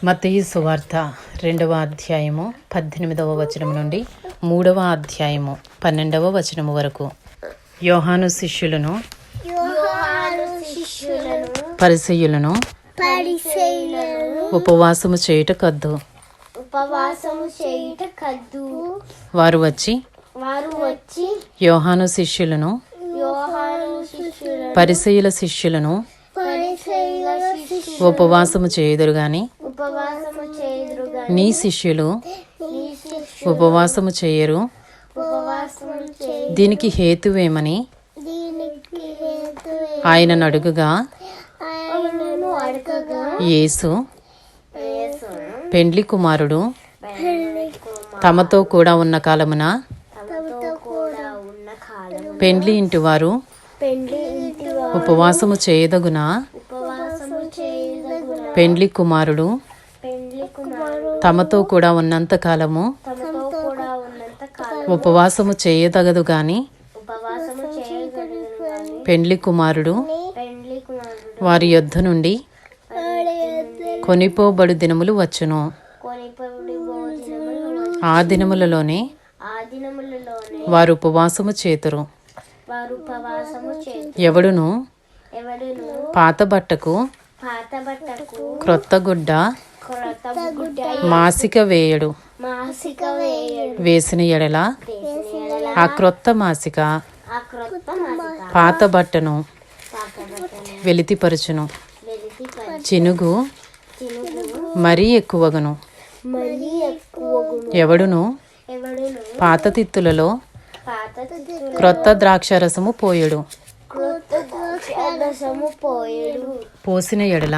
మత్తయి సువార్త 2వ అధ్యాయము 18వ వచనం నుండి 3వ అధ్యాయము 12వ వచనం వరకు. యోహాను శిష్యులను పరిసయ్యులను ఉపవాసము చేయుట కద్దు. వారు వచ్చి యోహాను శిష్యులను పరిసయ్యుల శిష్యులను ఉపవాసము చేయుదురు గాని నీ శిష్యులు ఉపవాసము చేయరు. దీనికి హేతువేమని ఆయనను అడుగగా, యేసు పెండ్లి కుమారుడు తమతో కూడా ఉన్న కాలమున పెండ్లి ఇంటి వారు ఉపవాసము చేయదగునా? పెండ్లి కుమారుడు తమతో కూడా ఉన్నంత కాలము ఉపవాసము చేయదగదు గాని పెండ్లి కుమారుడు వారి యొద్ద నుండి కొనిపోబడు దినములు వచ్చును. ఆ దినములలోనే వారు ఉపవాసము చేతురు. ఎవడును పాత బట్టకు క్రొత్త గుడ్డ మాసిక వేయడు. వేసిన ఎడల ఆ క్రొత్త మాసిక పాత బట్టను వెలితిపరచును, చినుగు మరీ ఎక్కువగను. ఎవడును పాత తిత్తులలో క్రొత్త ద్రాక్షరసము పోయడు. పోసిన ఎడల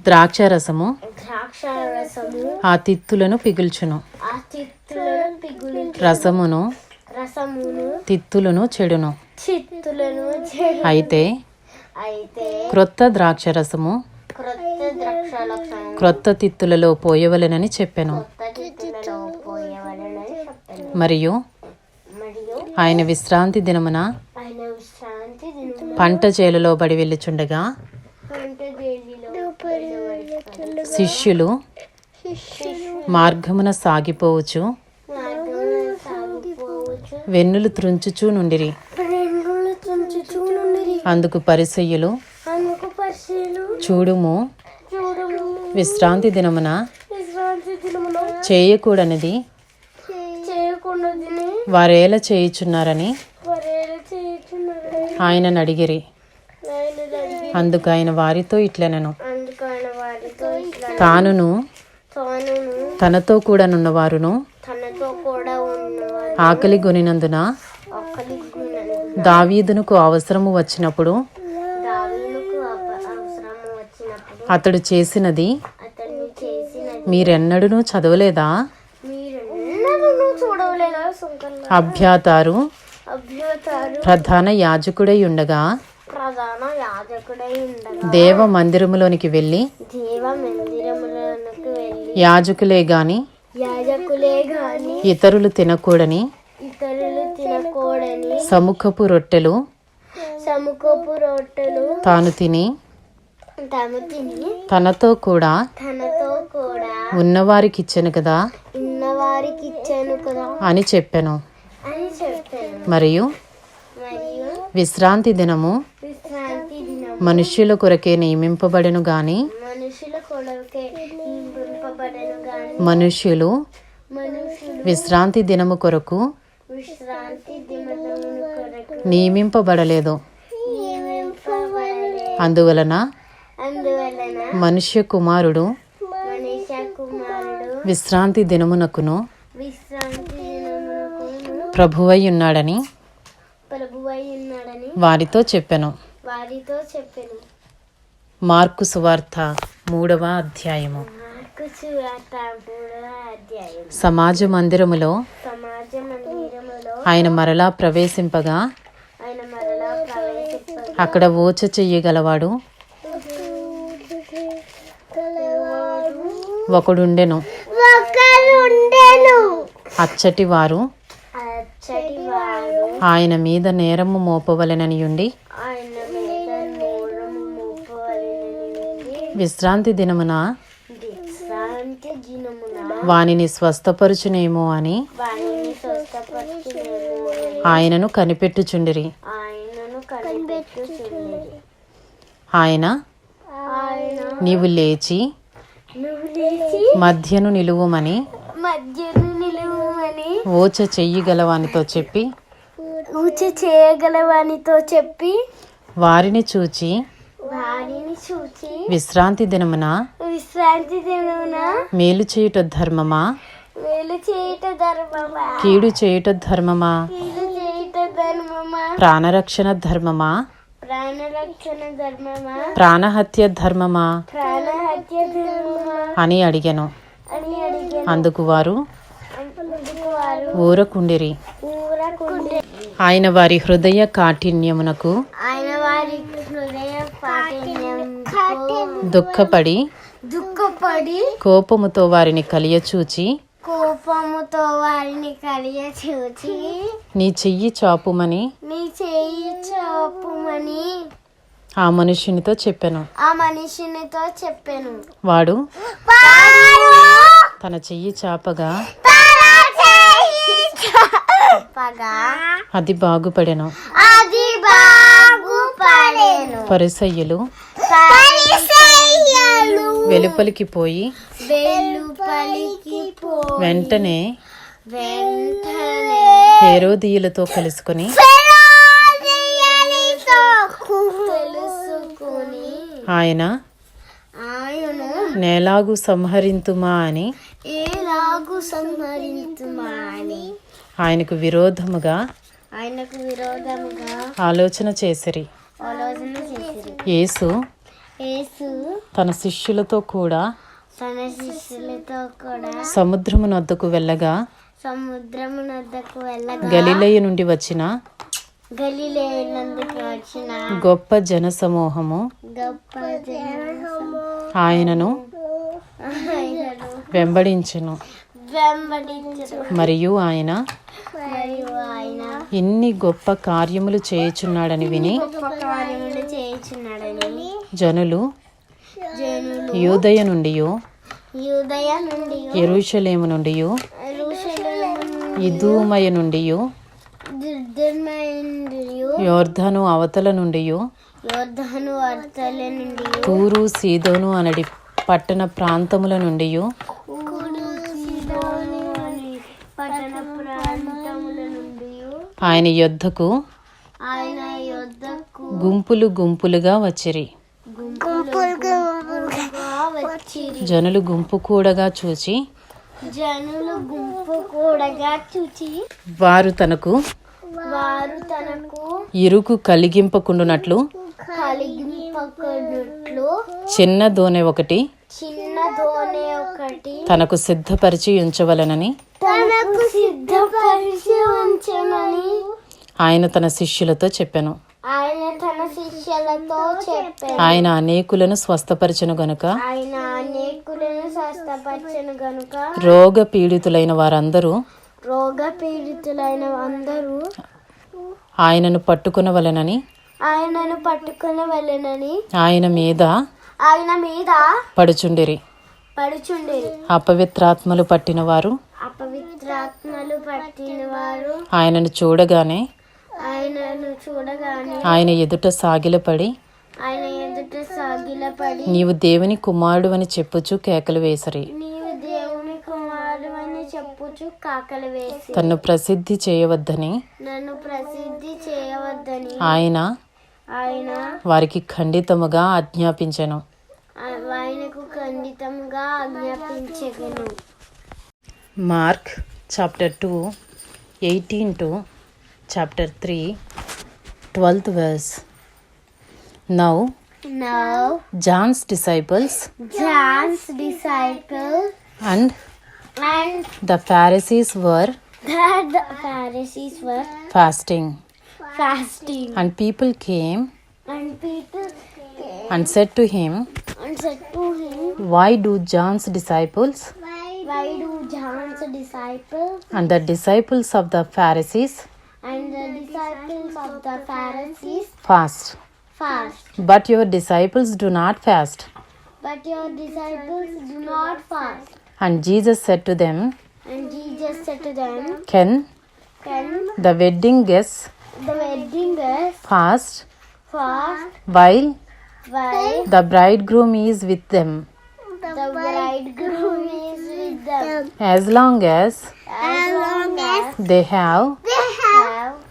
ద్రాక్షరసము ఆ తిత్తులను పిగుల్చును, రసమును తిత్తులను చెడును. అయితే క్రొత్త ద్రాక్షరసము క్రొత్త తిత్తులలో పోయవలెనని చెప్పెను. మరియు ఆయన విశ్రాంతి దినమున పంట చేలలో బడి వెళ్ళుచుండగా శిష్యులు మార్గమున సాగిపోవచ్చు వెన్నులు త్రుంచుచూ నుండిరి. అందుకు పరిసయ్యులు, చూడుము, విశ్రాంతి దినమున చేయకూడనిది వారేల చేయుచున్నారని ఆయనను అడిగిరి. అందుకు ఆయన వారితో ఇట్లనెను, తానును తనతో కూడా నున్నవారును ఆకలి గొనినందున దావీదునకు అవసరము వచ్చినప్పుడు అతడు చేసినది మీరెన్నడూ చదవలేదా? అబ్యాతారు ప్రధాన యాజకుడై ఉండగా దేవ మందిరములోనికి వెళ్ళి యాజకులే గాని ఇతరులు తినకూడని సముఖపు రొట్టెలు తాను తిని తనతో కూడా ఉన్నవారికిచ్చెను కదా అని చెప్పెను. మరియు విశ్రాంతి దినము మనుష్యుల కొరకే నియమింపబడెను గాని మనుష్యులు విశ్రాంతి దినము కొరకు నియమింపబడలేదు. అందువలన మనుష్య కుమారుడు విశ్రాంతి దినమునకును ప్రభువై ఉన్నాడని వారితో చెప్పెను. మార్కు సువార్త 3వ అధ్యాయము. సమాజ మందిరములో ఆయన మరలా ప్రవేశింపగా అక్కడ ఓచ చెయ్యగలవాడు ఒకడుండెను. అచ్చటి వారు ఆయన మీద నేరము మోపవలెననియుండి విశ్రాంతి దినమున వానిని స్వస్థపరచునేమో అని ఆయనను కనిపెట్టుచుండిరి. ఆయన నీవు లేచి మధ్యను నిలువుమని ఊచ చేయగలవానితో చెప్పి వారిని చూచి విశ్రాంతి దినమున మేలు చేయుట ధర్మమా కీడు చేయుట ధర్మమా ప్రాణరక్షణ ధర్మమా ప్రాణహత్య ధర్మమా అని అడిగెను. అందుకు వారు ఊరకుండిరి. ఆయన వారి హృదయ కాఠిన్యమునకు దుఃఖపడి కోపముతో వారిని కలియచూచి నీ చెయ్యి చాపుమని ఆ మనుష్యునితో చెప్పెను. వాడు తన చెయ్యి చాపగా అది బాగుపడెను. పరిసయ్యులు వెలుపలికి పోయి వెంటనే హేరోదీయులతో కలుసుకొని ఆయన నేలాగు సంహరింతుమా అని ఆయనకు విరోధముగా ఆలోచన చేసిరి. యేసు తన శిష్యులతో కూడా సముద్రమునొద్దకు వెళ్ళగా గలిలయ నుండి వచ్చిన గొప్ప జనసమూహము ఆయనను వెంబడించెను. మరియు ఆయన ఇన్ని గొప్ప కార్యములు చేయుచున్నాడని విని జనులు యూదయ నుండి యెరూషలేము నుండి ఇదూమయ నుండి యోర్దాను అవతల నుండి తూరు సీదోను అనడి పట్టణ ప్రాంతముల నుండి ఆయన యొద్దకు గుంపులు గుంపులుగా వచ్చిరి. జనులు గుంపు కూడగా చూచి వారు తనకు ఇరుకు కలిగింపకుండునట్లు చిన్న దోనె ఒకటి తనకు సిద్ధపరిచి ఉంచవలనని ఆయన తన శిష్యులతో చెప్పెను. ఆయన అనేకులను స్వస్థపరచెను గనుక రోగ పీడితులైన వారందరూ ఆయనను పట్టుకొనవలెనని ఆయన మీద పడుచుండిరి. అపవిత్రాత్మలు పట్టిన వారు ఆయనను చూడగానే ఆయన ఎదుట సాగిలపడి నీవు దేవుని కుమారుడు అని చెప్పుచు కేకలు వేసరి. తన్ను ప్రసిద్ధి చేయవద్దని ఆయన వారికి ఖండితముగా ఆజ్ఞాపించెను. Mark chapter 2 18 to chapter 3 12th verse. Now John's disciples and the Pharisees were fasting. And people came and said to him, why do John's disciples and the disciples of the Pharisees fast, but your disciples do not fast? But your disciples do not fast. And Jesus said to them, And Jesus said to them, Can the wedding guests fast while the bridegroom is with them? The bridegroom is with them. As long as they have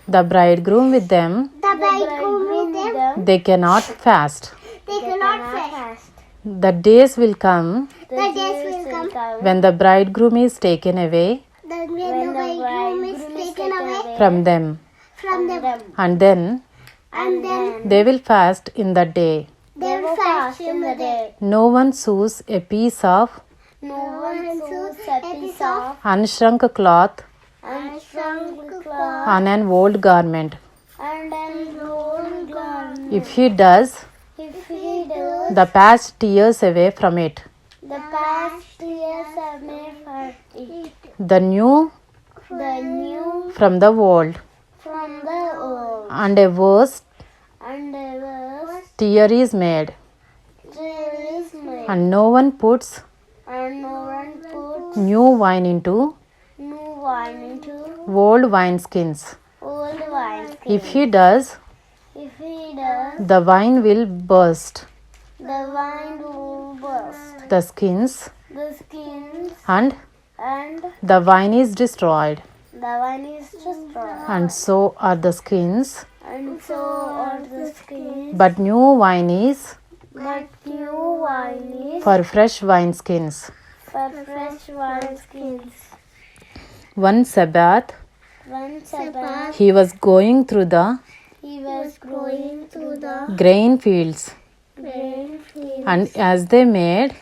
the bridegroom with them, they cannot fast. The days will come when the bridegroom is taken away from them, and then they will fast in the day. No one sews a piece of unshrunk cloth on an old garment. If he does, the past tears away from it. The new from the old. And a worse tear is made. And no one puts new wine into old wineskins. If he does, the wine will burst. The skins, and the wine is destroyed. And so are the skins. But new wine is for fresh wineskins. One Sabbath, he was going through the grain fields. And as they made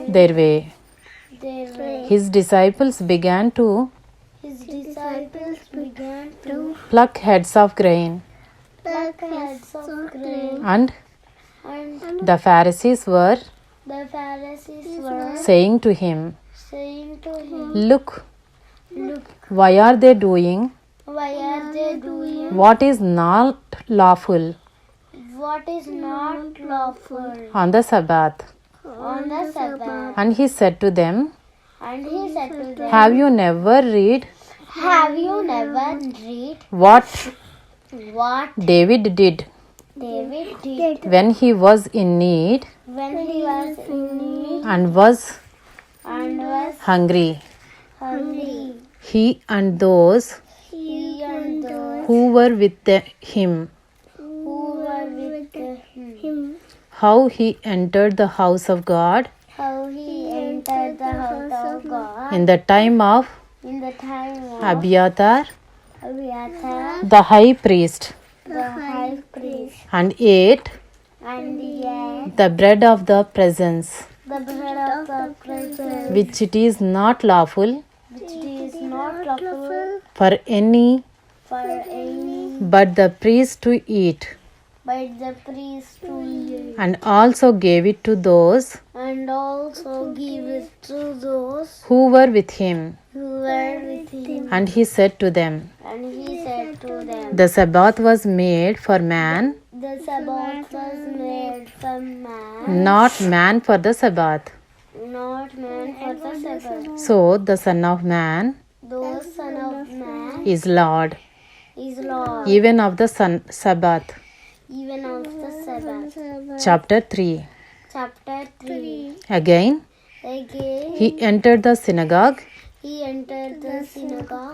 their way, his disciples began to pluck heads of grain. And the Pharisees were saying to him, Look, why are they doing what is not lawful on the Sabbath? And he said to them, Have you never read what David did when he was in need and was hungry? He and those who were with him, how he entered the house of God in the time of Abiathar, the high priest, and ate the bread of the presence, which it is not lawful for any but the priest to eat. And also gave it to those who were with him. And he said to them, The Sabbath was made for man, not man for the Sabbath. So the Son of Man is Lord, even of the Sabbath. Chapter 3. Again, he entered the synagogue,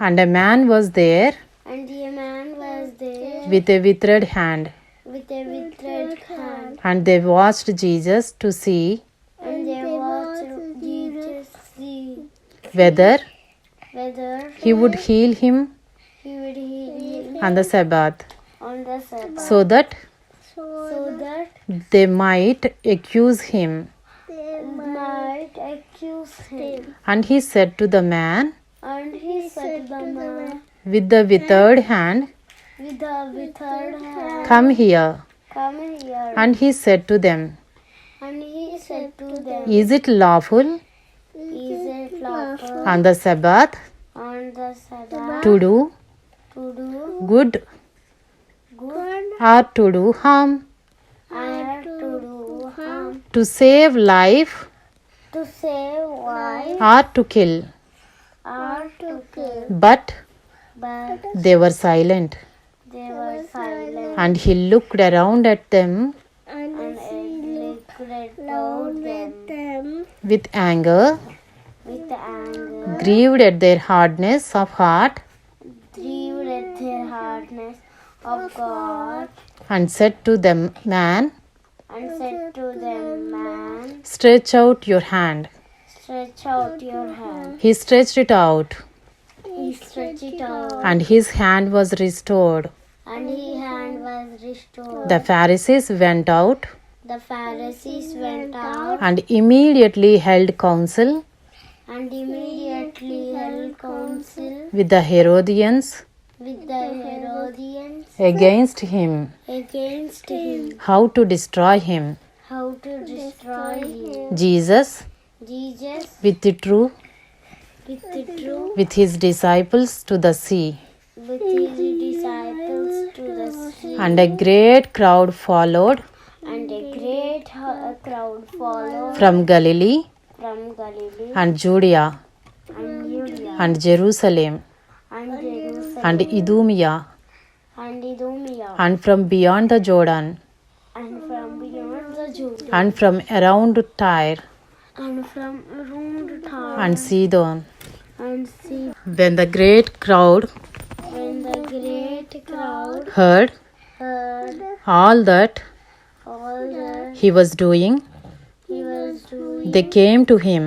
and a man was there with a withered hand. And they watched Jesus to see whether he would heal him on the Sabbath, so that they might accuse him. And he said to the man with the withered hand, Come here. And he said to them, Is it lawful on the Sabbath to do good or to do harm? to save life to save life or to kill. or to kill. But But they were silent, they were silent, and he looked around at them and looked around them with anger, with anger, grieved at their hardness of heart, grieved at their hardness of God, and said to them, Man, and said to them, Man, stretch out your hand. stretch out your hand. He stretched it out, He stretched it out, and his hand was restored. and his hand was restored. The Pharisees went out The Pharisees went out and immediately held counsel and immediately held counsel with the Herodians with the Herodians against him, against him, how to destroy him. how to destroy him. Jesus Jesus withdrew withdrew with his disciples to the sea, with his disciples to the sea, and a great crowd followed and a great crowd followed from Galilee from Galilee and Judea and Judea and Jerusalem and Jerusalem and Idumea and Idumea and from beyond the Jordan and from beyond the Jordan and from around Tyre and from around Tyre and Sidon. and see. When the great crowd When the great crowd heard heard all that all that he was doing, he was doing, they came to him,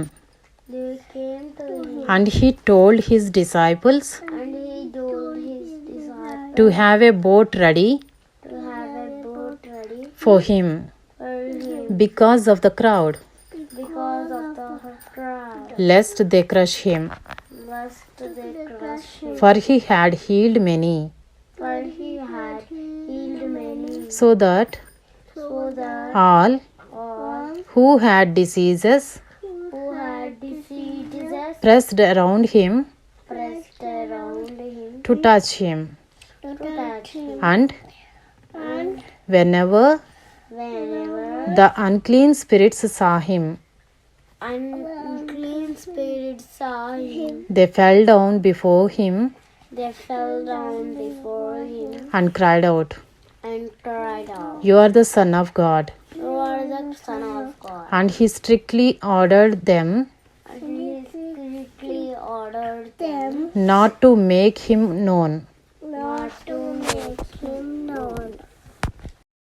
they came to him, and he told his disciples and he told his disciples to have a boat ready to have a boat ready for him for him because of the crowd, because of the crowd, lest they crush him. lest they crush him. For he had healed many, For he had healed many, so that so that all all who had diseases who had diseases pressed around him pressed around him to touch him. to touch him. And And whenever whenever the unclean spirits saw him, unclean spirits saw him, they fell down before him they fell down before him and cried out, and cried out, You are the Son of God. You are the Son of God. And he strictly ordered them And he strictly ordered them not to make him known